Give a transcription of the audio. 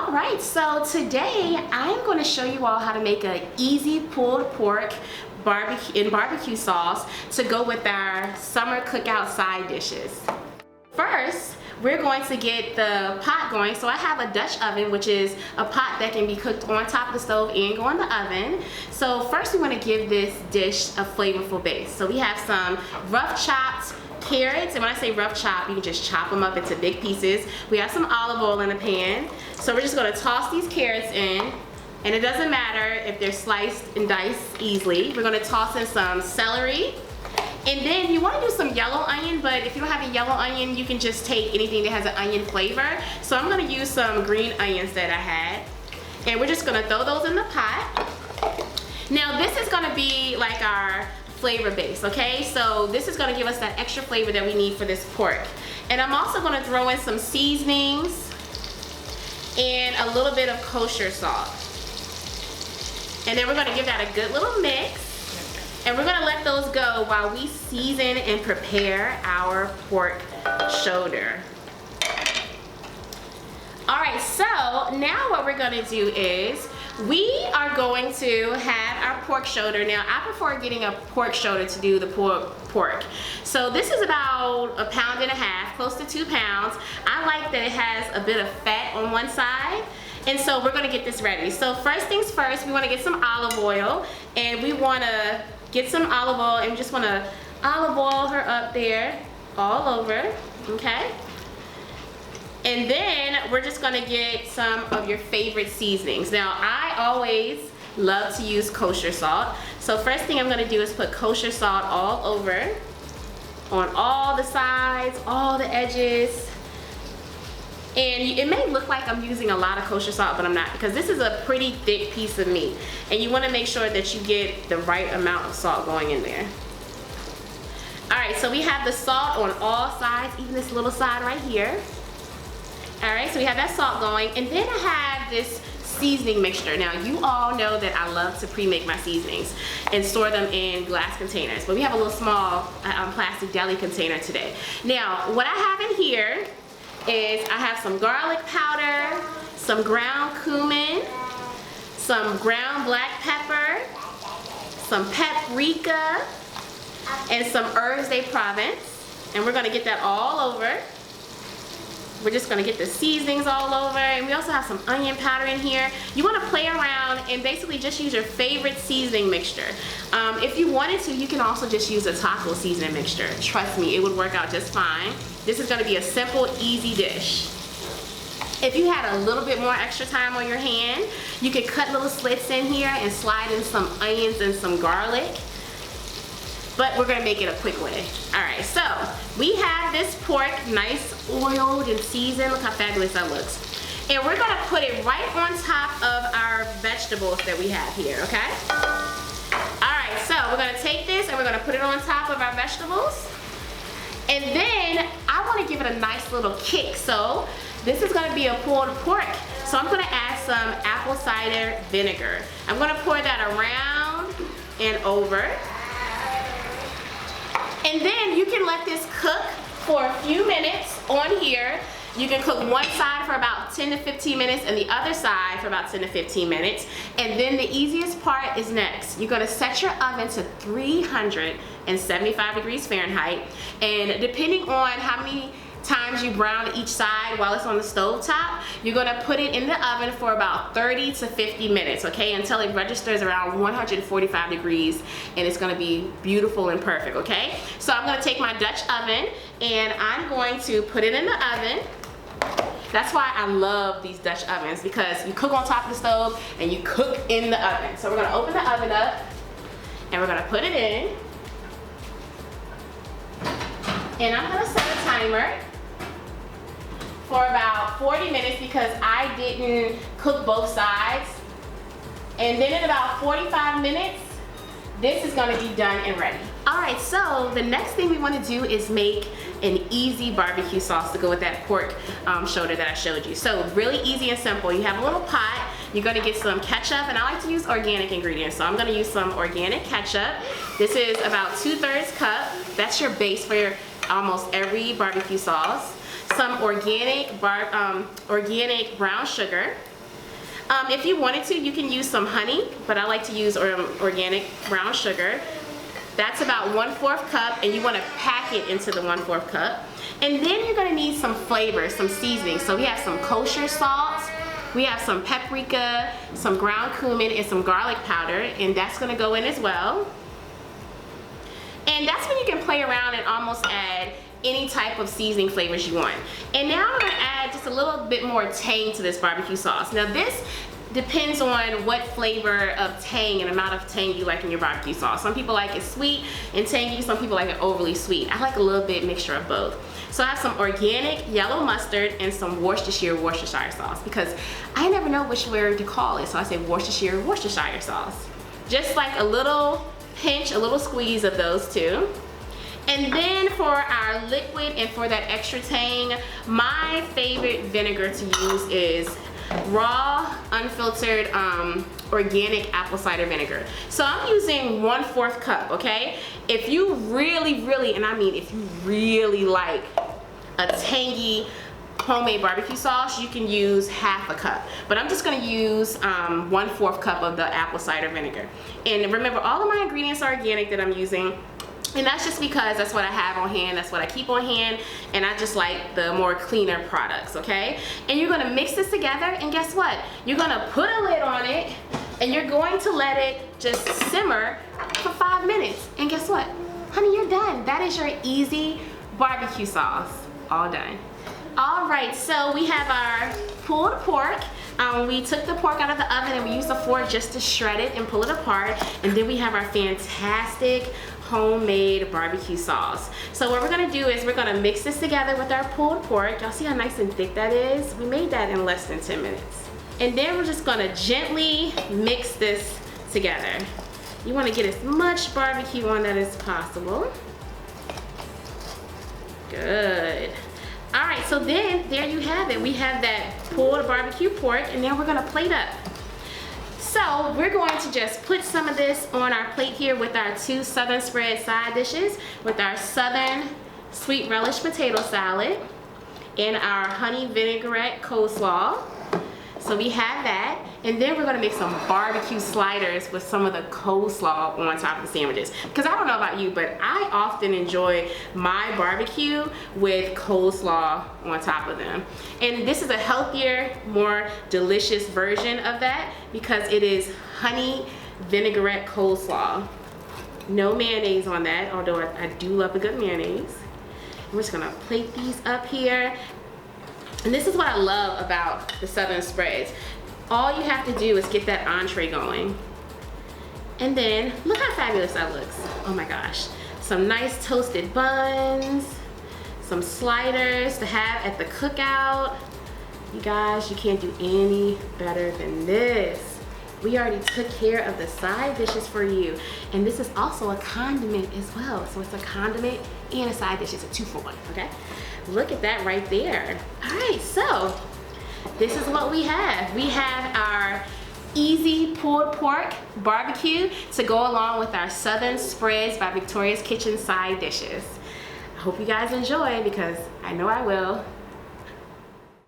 All right, so today I'm going to show you all how to make an easy pulled pork barbecue sauce to go with our summer cookout side dishes. First, we're going to get the pot going. So I have a Dutch oven, which is a pot that can be cooked on top of the stove and go in the oven. So first we want to give this dish a flavorful base. So we have some rough chopped carrots, and when I say rough chop, you can just chop them up into big pieces. We have some olive oil in the pan. So we're just going to toss these carrots in, and it doesn't matter if they're sliced and diced easily. We're going to toss in some celery. And then you want to do some yellow onion, but if you don't have a yellow onion, you can just take anything that has an onion flavor. So I'm going to use some green onions that I had. And we're just going to throw those in the pot. Now this is going to be like our flavor base, okay? So this is going to give us that extra flavor that we need for this pork. And I'm also going to throw in some seasonings and a little bit of kosher salt. And then we're going to give that a good little mix. And we're gonna let those go while we season and prepare our pork shoulder. All right, so now what we're gonna do is we are going to have our pork shoulder. Now, I prefer getting a pork shoulder to do the pork. So this is about 1.5 pounds, close to 2 pounds. I like that it has a bit of fat on one side. And so we're gonna get this ready. So first things first, we wanna get some olive oil, and we wanna get some olive oil, and we just want to olive oil her up there all over, okay? And then we're just going to get some of your favorite seasonings. Now I always love to use kosher salt. So first thing I'm going to do is put kosher salt all over, on all the sides, all the edges. And it may look like I'm using a lot of kosher salt, but I'm not, because this is a pretty thick piece of meat. And you want to make sure that you get the right amount of salt going in there. Alright, so we have the salt on all sides, even this little side right here. Alright, so we have that salt going. And then I have this seasoning mixture. Now, you all know that I love to pre-make my seasonings and store them in glass containers. But we have a little small plastic deli container today. Now, what I have in here is I have some garlic powder, some ground cumin, some ground black pepper, some paprika, and some herbs de Provence. And we're gonna get that all over. We're just gonna get the seasonings all over, and we also have some onion powder in here. You wanna play around and basically just use your favorite seasoning mixture. If you wanted to, you can also just use a taco seasoning mixture. Trust me, it would work out just fine. This is gonna be a simple, easy dish. If you had a little bit more extra time on your hand, you could cut little slits in here and slide in some onions and some garlic. But we're gonna make it a quick way. All right, so we have this pork nice oiled and seasoned. Look how fabulous that looks. And we're gonna put it right on top of our vegetables that we have here, okay? All right, so we're gonna take this and we're gonna put it on top of our vegetables. And then I wanna give it a nice little kick. So this is gonna be a pulled pork. So I'm gonna add some apple cider vinegar. I'm gonna pour that around and over. And then you can let this cook for a few minutes on here. You can cook one side for about 10 to 15 minutes and the other side for about 10 to 15 minutes. And then the easiest part is next. You're gonna set your oven to 375 degrees Fahrenheit. And depending on how many times you brown each side while it's on the stove top, you're gonna put it in the oven for about 30 to 50 minutes, okay, until it registers around 145 degrees, and it's gonna be beautiful and perfect, okay? So I'm gonna take my Dutch oven and I'm going to put it in the oven. That's why I love these Dutch ovens, because you cook on top of the stove and you cook in the oven. So we're gonna open the oven up and we're gonna put it in. And I'm gonna set a timer for about 40 minutes because I didn't cook both sides. And then in about 45 minutes, this is gonna be done and ready. All right, so the next thing we wanna do is make an easy barbecue sauce to go with that pork shoulder that I showed you. So really easy and simple. You have a little pot, you're gonna get some ketchup, and I like to use organic ingredients, so I'm gonna use some organic ketchup. This is about 2/3 cup. That's your base for almost every barbecue sauce. Some organic brown sugar. If you wanted to, you can use some honey, but I like to use organic brown sugar. That's about 1/4 cup, and you want to pack it into the 1/4 cup. And then you're going to need some flavor, some seasoning. So we have some kosher salt, we have some paprika, some ground cumin, and some garlic powder, and that's going to go in as well. And that's when you can play around and almost add any type of seasoning flavors you want. And now I'm going to add just a little bit more tang to this barbecue sauce. Now this depends on what flavor of tang and amount of tang you like in your barbecue sauce. Some people like it sweet and tangy, some people like it overly sweet. I like a little bit mixture of both. So I have some organic yellow mustard and some Worcestershire sauce, because I never know which word to call it, so I say Worcestershire sauce. Just like a little pinch, a little squeeze of those two. And then for our liquid and for that extra tang, my favorite vinegar to use is raw, unfiltered, organic apple cider vinegar. So I'm using 1/4 cup, okay? If you really, and I mean if you really like a tangy homemade barbecue sauce, you can use 1/2 cup. But I'm just gonna use 1/4 cup of the apple cider vinegar. And remember, all of my ingredients are organic that I'm using. And that's just because that's what I have on hand, that's what I keep on hand, and I just like the more cleaner products, okay? And you're gonna mix this together, and guess what? You're gonna put a lid on it, and you're going to let it just simmer for 5 minutes. And guess what? Honey, you're done. That is your easy barbecue sauce, all done. All right, so we have our pulled pork. We took the pork out of the oven and we used a fork just to shred it and pull it apart. And then we have our fantastic homemade barbecue sauce. So what we're gonna do is we're gonna mix this together with our pulled pork. Y'all see how nice and thick that is? We made that in less than 10 minutes. And then we're just gonna gently mix this together. You wanna get as much barbecue on that as possible. Good. All right, so then there you have it. We have that pulled barbecue pork, and then we're gonna plate up. So we're going to just put some of this on our plate here with our 2 Southern spread side dishes, with our Southern sweet relish potato salad and our honey vinaigrette coleslaw. So we have that, and then we're gonna make some barbecue sliders with some of the coleslaw on top of the sandwiches. Because I don't know about you, but I often enjoy my barbecue with coleslaw on top of them. And this is a healthier, more delicious version of that because it is honey vinaigrette coleslaw. No mayonnaise on that, although I do love a good mayonnaise. We're just gonna plate these up here. And this is what I love about the Southern spreads. All you have to do is get that entree going. And then, look how fabulous that looks. Oh my gosh. Some nice toasted buns, some sliders to have at the cookout. You guys, you can't do any better than this. We already took care of the side dishes for you. And this is also a condiment as well. So it's a condiment and a side dish. It's a 2-for-1, okay? Look at that right there. All right, so this is what we have. We have our easy pulled pork barbecue to go along with our Southern Spreads by Victoria's Kitchen side dishes. I hope you guys enjoy because I know I will.